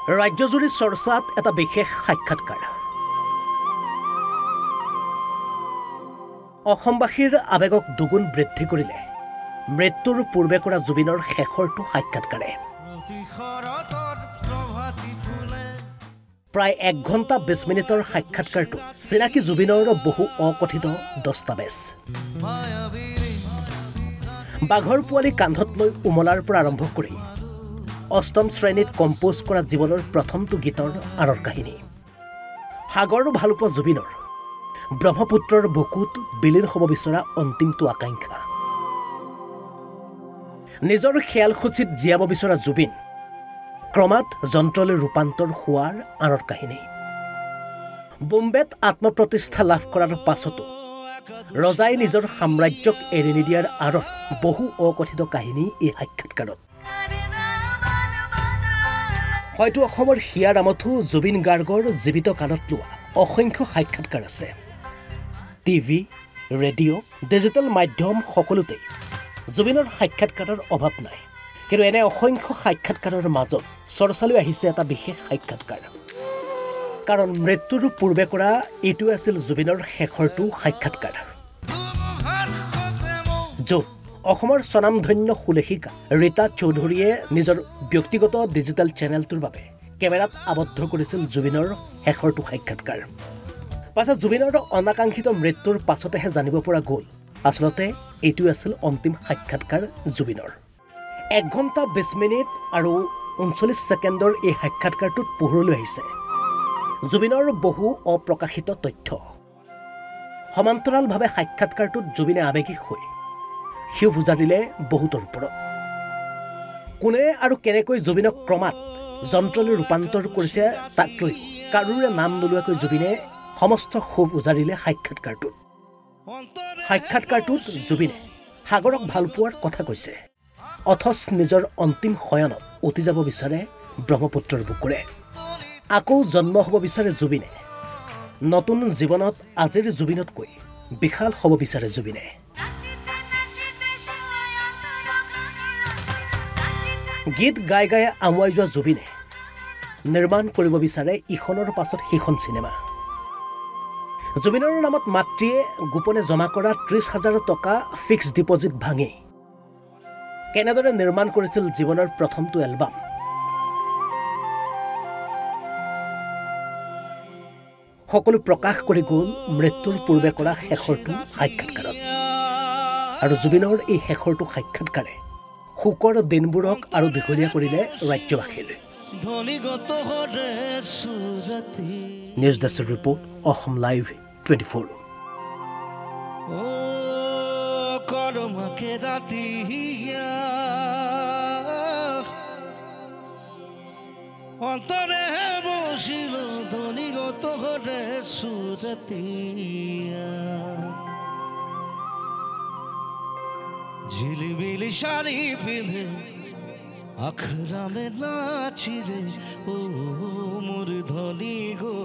ৰাজ্যজুৰি চৰ্চাত এটা বিশেষ সাক্ষাৎকাৰ অসমবাসীৰ আবেগক দুগুণ বৃদ্ধি কৰিলে মৃত্যুৰ পূৰ্বে কৰা জুবিনৰ শেষৰটো সাক্ষাৎকাৰে প্ৰায় 1 ঘণ্টা 20 মিনিটৰ সাক্ষাৎকাৰটো চিনাকি জুবিনৰ বহু অকথিত দস্তাবেজ বাঘৰ পোৱালি কান্ধত লৈ উমলাৰ পৰা আৰম্ভ কৰি অষ্টম শ্ৰেণীত কম্পোজ কৰা জীৱনৰ প্ৰথমটো গীতৰ আঁৰৰ কাহিনী সাগৰ ভালপোৱা জুবিনৰ ব্ৰহ্মপুত্ৰৰ বুকুত বিলীন হ'ব বিচৰা অন্তিমটো আকাংক্ষা নিজৰ খেয়ালখুচিত জীয়াব বিচৰা জুবিন ক্ৰমাৎ যন্ত্ৰলৈ ৰূপান্তৰ হোৱাৰ আঁৰৰ কাহিনী বোম্বেত আত্মপ্ৰতিষ্ঠা লাভ কৰাৰ পাছতো ৰজাই নিজৰ সাম্ৰাজ্যক এৰি নিদিয়াৰ আঁৰৰ বহু অকথিত কাহিনী এই সাক্ষাৎকাৰত হয়তো অসমৰ হিয়াৰ আমঠু জুবিন গাৰ্গৰ জীৱিত কালত লোৱা অসংখ্য সাক্ষাৎকাৰ আছে টিভি ৰেডিঅ' ডিজিটেল মাধ্যম সকলোতে জুবিনৰ সাক্ষাৎকাৰৰ অভাৱ নাই কিন্তু এনে অসংখ্য সাক্ষাৎকাৰৰ মাজত চৰ্চালৈ আহিছে এটা বিশেষ সাক্ষাৎকাৰ কাৰণ মৃত্যুৰ পূৰ্বে কৰা এইটো আছিল জুবিনৰ শেষৰটো সাক্ষাৎকাৰ য'ত অসমৰ স্বনামধন্য সুলেখিকা ৰীতা চৌধুৰীয়ে নিজৰ ব্যক্তিগত ডিজিটেল চেনেলটোৰ বাবে কেমেৰাত আবদ্ধ কৰিছিল জুবিনৰ শেষৰটো সাক্ষাৎকাৰ পাছত জুবিনৰ অনাকাংক্ষিত মৃত্যুৰ পাছতেহে জানিব পৰা গ'ল আচলতে এইটো আছিল অন্তিম সাক্ষাৎকাৰ জুবিনৰ 1 ঘণ্টা 20 মিনিট আৰু 39 ছেকেণ্ডৰ এই সাক্ষাৎকাৰটোত পোহৰলৈ আহিছে জুবিনৰ বহু অপ্ৰকাশিত তথ্য সমান্তৰালভাৱে সাক্ষাৎকাৰটোত জুবিনে আৱেগিক হৈ শিৱ উজাৰিলে বহুতৰ ওপৰত কোনে আৰু কেনেকৈ জুবিনক ক্ৰমাৎ যন্ত্ৰলৈ ৰূপান্তৰ কৰিছে তাক লৈ কাৰোৰে নাম নোলোৱাকৈ জুবিনে সমস্ত ক্ষোভ উজাৰিলে সাক্ষাৎকাৰটোত জুবিনে সাগৰক ভাল পোৱাৰ কথা কৈছে অথচ নিজৰ অন্তিম শয়নত উটি যাব বিচাৰে ব্ৰহ্মপুত্ৰৰ বুকুৰে আকৌ জন্ম হ'ব বিচাৰে জুবিনে নতুন জীৱনত আজিৰ জুবিনতকৈ বিশাল হ'ব বিচাৰে জুবিনে গীত গাই গাই আমুৱাই যোৱা জুবিনে নিৰ্মাণ কৰিব বিচাৰে ইখনৰ পাছত সিখন চিনেমা জুবিনৰ নামত মাতৃয়ে গোপনে জমা কৰা 30,000 টকা ফিক্সড ডিপজিট ভাঙি কেনেদৰে নিৰ্মাণ কৰিছিল জীৱনৰ প্ৰথমটো এলবাম সকলো প্ৰকাশ কৰি গ'ল মৃত্যুৰ পূৰ্বে কৰা শেষৰটো সাক্ষাৎকাৰত আৰু জুবিনৰ এই শেষৰটো সাক্ষাৎকাৰে শোকৰ দিনবোৰক আৰু দীঘলীয়া কৰিলে ৰাজ্যবাসীৰ news desk report Assam live 24 কৰমাকে ৰাতিয়া অন্তৰে বসিল ধনীগত ঘৰে সুৰতিয়া ঝিলিমিলি শাড়ি পিঁধে আখৰামে নাচিৰে ও মোৰ ধনী গো